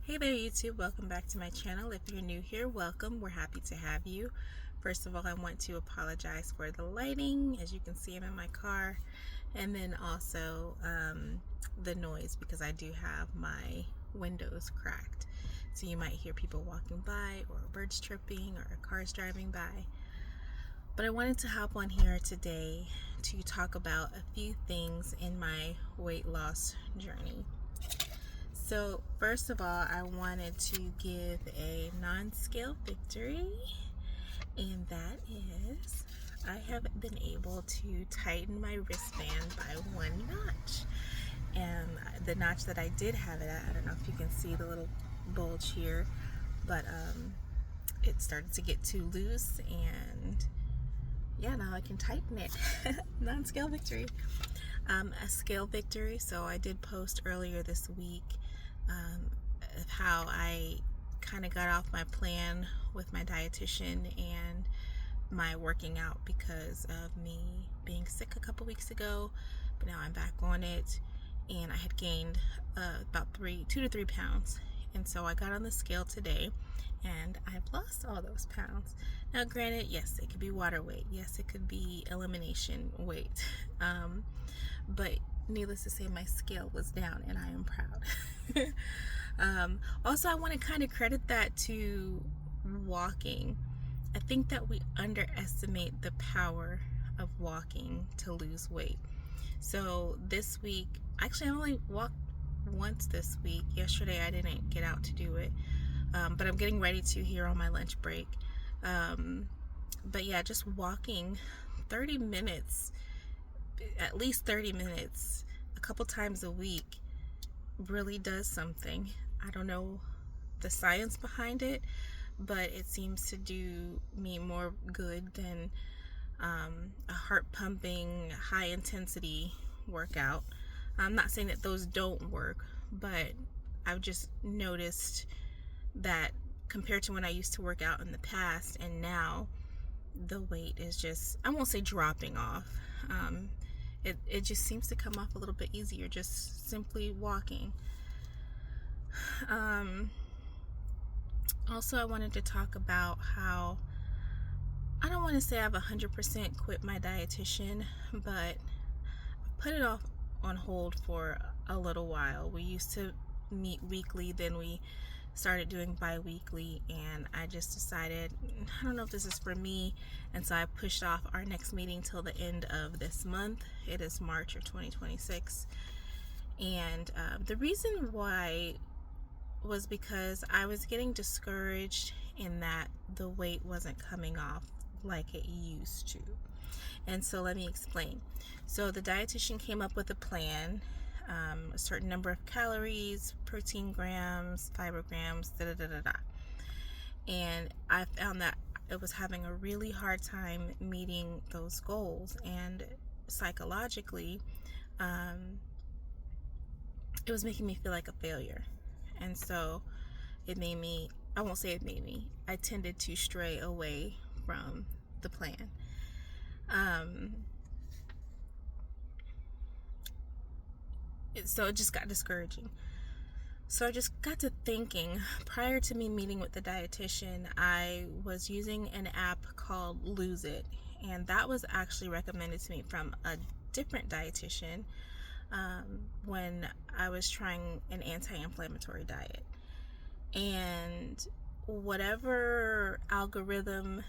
Hey there YouTube, welcome back to my channel. If you're new here, welcome. We're happy to have you. First of all, I want to apologize for the lighting. As you can see, I'm in my car. And then also the noise, because I do have my windows cracked. So you might hear people walking by or birds chirping or cars driving by. But I wanted to hop on here today to talk about a few things in my weight loss journey. So first of all, I wanted to give a non-scale victory, and that is I have been able to tighten my wristband by one notch. And the notch that I did have it at, I don't know if you can see the little bulge here, but it started to get too loose, and yeah, now I can tighten it. Non-scale victory. A scale victory. So I did post earlier this week of how I kind of got off my plan with my dietitian and my working out because of me being sick a couple weeks ago, but now I'm back on it, and I had gained about 2 to 3 pounds. And so I got on the scale today and I've lost all those pounds. Now granted, yes, it could be water weight, yes, it could be elimination weight, but needless to say, my scale was down and I am proud. Also, I want to kind of credit that to walking. I think that we underestimate the power of walking to lose weight. So this week, actually I only walked once this week. Yesterday I didn't get out to do it, but I'm getting ready to here on my lunch break. But yeah, just walking 30 minutes, at least 30 minutes a couple times a week really does something. I don't know the science behind it, but it seems to do me more good than a heart pumping high intensity workout. I'm not saying that those don't work, but I've just noticed that compared to when I used to work out in the past and now, the weight is just, I won't say dropping off. It just seems to come off a little bit easier just simply walking. Also, I wanted to talk about how I don't want to say I've 100% quit my dietitian, but I put it off on hold for a little while. We used to meet weekly, then we started doing bi-weekly, and I just decided I don't know if this is for me, and so I pushed off our next meeting till the end of this month. It is March of 2026, and the reason why was because I was getting discouraged in that the weight wasn't coming off like it used to. And so let me explain. So the dietitian came up with a plan, a certain number of calories, protein grams, fiber grams, da da da da da. And I found that it was having a really hard time meeting those goals, and psychologically, it was making me feel like a failure. And so it made me, I won't say it made me, I tended to stray away from the plan. So it just got discouraging. So I just got to thinking, prior to me meeting with the dietitian, I was using an app called Lose It, and that was actually recommended to me from a different dietitian when I was trying an anti-inflammatory diet. And whatever algorithm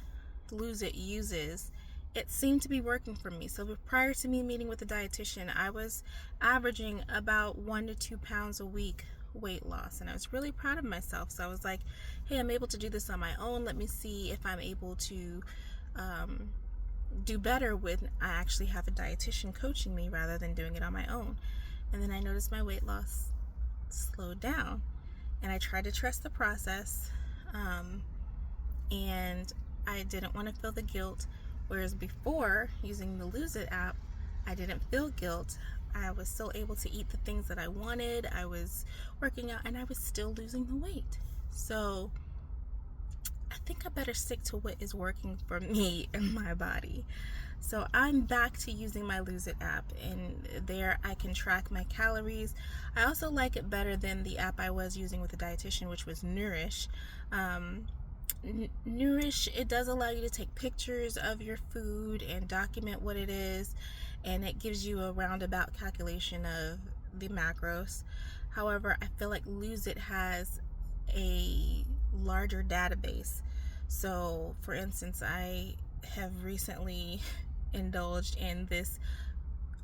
Lose It uses, it seemed to be working for me. So prior to me meeting with the dietitian, I was averaging about 1 to 2 pounds a week weight loss, and I was really proud of myself. So I was like, hey, I'm able to do this on my own. Let me see if I'm able to do better when I actually have a dietitian coaching me rather than doing it on my own. And then I noticed my weight loss slowed down, and I tried to trust the process, and I didn't want to feel the guilt. Whereas before, using the Lose It app, I didn't feel guilt. I was still able to eat the things that I wanted. I was working out, and I was still losing the weight. So I think I better stick to what is working for me and my body. So I'm back to using my Lose It app, and there I can track my calories. I also like it better than the app I was using with the dietitian, which was Nourish. Um, Nourish, it does allow you to take pictures of your food and document what it is, and it gives you a roundabout calculation of the macros. However, I feel like Lose It has a larger database. So, for instance, I have recently indulged in this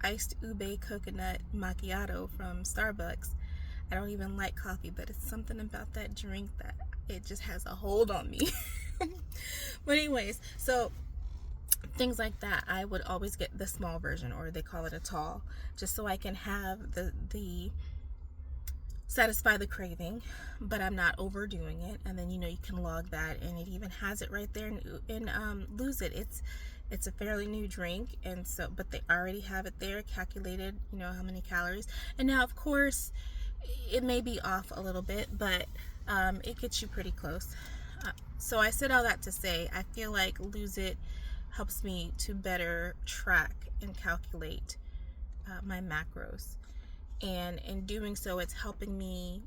iced ube coconut macchiato from Starbucks. I don't even like coffee, but it's something about that drink that it just has a hold on me. But anyways, so things like that, I would always get the small version, or they call it a tall, just so I can have the satisfy the craving, but I'm not overdoing it. And then you can log that, and it even has it right there in Lose It. It's a fairly new drink, and so but they already have it there calculated, how many calories. And now, of course, it may be off a little bit, but it gets you pretty close. So I said all that to say, I feel like Lose It helps me to better track and calculate my macros. And in doing so, it's helping me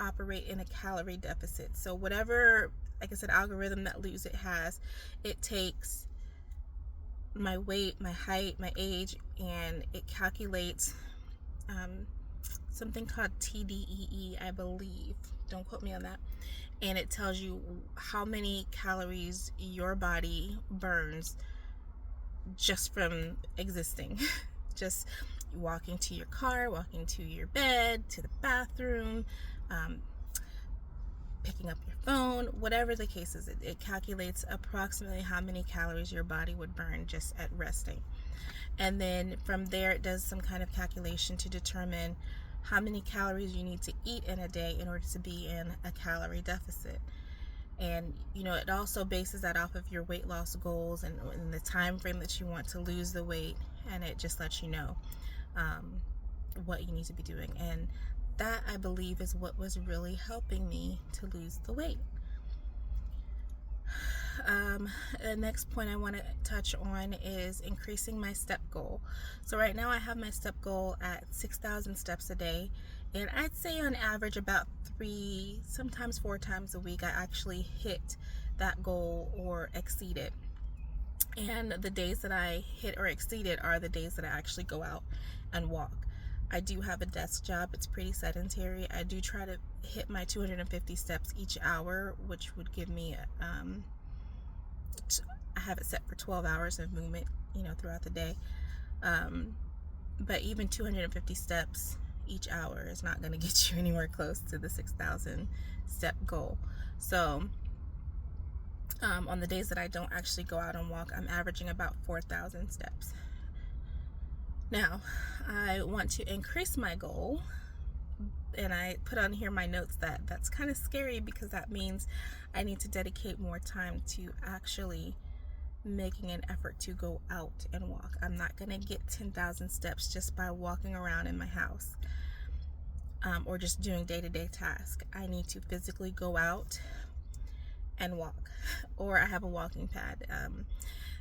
operate in a calorie deficit. So whatever, like I said, algorithm that Lose It has, it takes my weight, my height, my age, and it calculates something called TDEE, I believe. Don't quote me on that. And it tells you how many calories your body burns just from existing. Just walking to your car, walking to your bed, to the bathroom, picking up your phone, whatever the case is, it calculates approximately how many calories your body would burn just at resting. And then from there, it does some kind of calculation to determine how many calories you need to eat in a day in order to be in a calorie deficit. And it also bases that off of your weight loss goals and the time frame that you want to lose the weight, and it just lets you know what you need to be doing. And that, I believe, is what was really helping me to lose the weight. The next point I want to touch on is increasing my step goal. So right now I have my step goal at 6,000 steps a day, and I'd say on average about 3, sometimes 4 times a week I actually hit that goal or exceed it. And the days that I hit or exceed it are the days that I actually go out and walk. I do have a desk job. It's pretty sedentary. I do try to hit my 250 steps each hour, which would give me I have it set for 12 hours of movement, throughout the day. But even 250 steps each hour is not going to get you anywhere close to the 6,000 step goal. So on the days that I don't actually go out and walk, I'm averaging about 4,000 steps. Now, I want to increase my goal, and I put on here my notes that that's kind of scary, because that means I need to dedicate more time to actually making an effort to go out and walk. I'm not going to get 10,000 steps just by walking around in my house or just doing day-to-day tasks. I need to physically go out and walk, or I have a walking pad.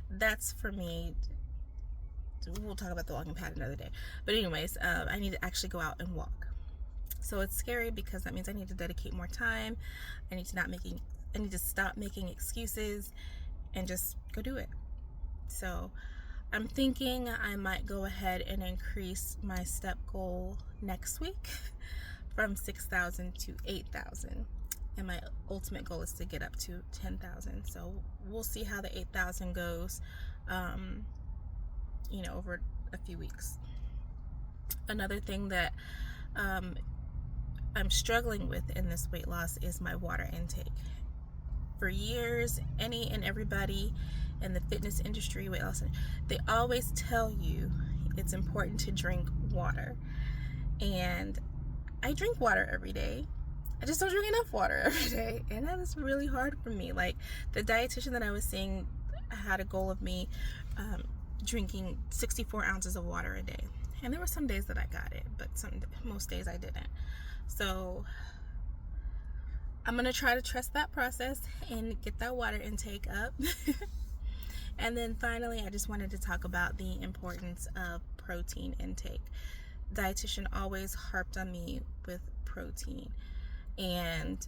That's for me. We'll talk about the walking pad another day. But anyways, I need to actually go out and walk. So it's scary because that means I need to dedicate more time. I need to stop making excuses and just go do it. So I'm thinking I might go ahead and increase my step goal next week from 6,000 to 8,000. And my ultimate goal is to get up to 10,000. So we'll see how the 8,000 goes, over a few weeks. Another thing that I'm struggling with in this weight loss is my water intake. For years, any and everybody in the fitness industry, weight loss, they always tell you it's important to drink water. And I drink water every day. I just don't drink enough water every day, and that is really hard for me. Like, the dietitian that I was seeing had a goal of me drinking 64 ounces of water a day, and there were some days that I got it, but most days I didn't. So I'm gonna try to trust that process and get that water intake up And then finally, I just wanted to talk about the importance of protein intake. Dietitian always harped on me with protein, and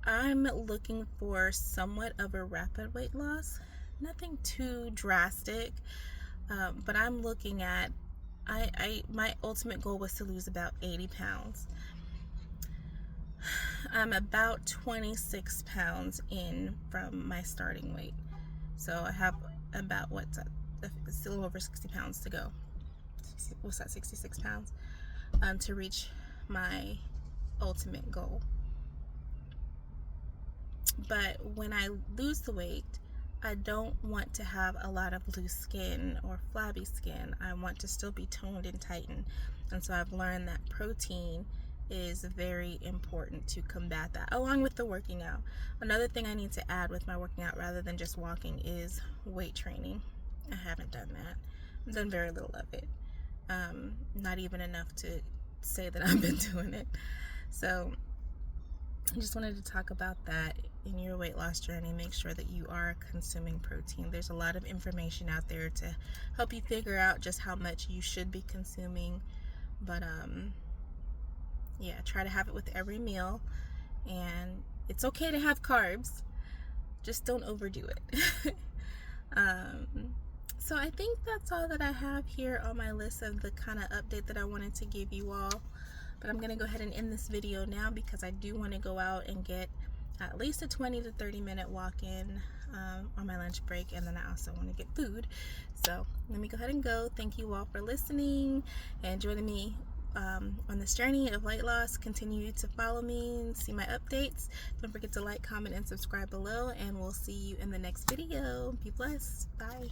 I'm looking for somewhat of a rapid weight loss. Nothing too drastic, but I'm looking at my ultimate goal was to lose about 80 pounds. I'm about 26 pounds in from my starting weight. So I have about, it's a little over 60 pounds to go. What's that, 66 pounds? To reach my ultimate goal. But when I lose the weight, I don't want to have a lot of loose skin or flabby skin. I want to still be toned and tightened. And so I've learned that protein is very important to combat that, along with the working out. Another thing I need to add with my working out rather than just walking is weight training. I haven't done that. I've done very little of it. Not even enough to say that I've been doing it. So I just wanted to talk about that. In your weight loss journey, make sure that you are consuming protein. There's a lot of information out there to help you figure out just how much you should be consuming. But yeah, try to have it with every meal. And it's okay to have carbs, just don't overdo it. So I think that's all that I have here on my list of the kind of update that I wanted to give you all. But I'm going to go ahead and end this video now because I do want to go out and get at least a 20 to 30 minute walk in on my lunch break, and then I also want to get food. So let me go ahead and go. Thank you all for listening and joining me on this journey of weight loss. Continue to follow me and see my updates. Don't forget to like, comment, and subscribe below, and we'll see you in the next video. Be blessed. Bye.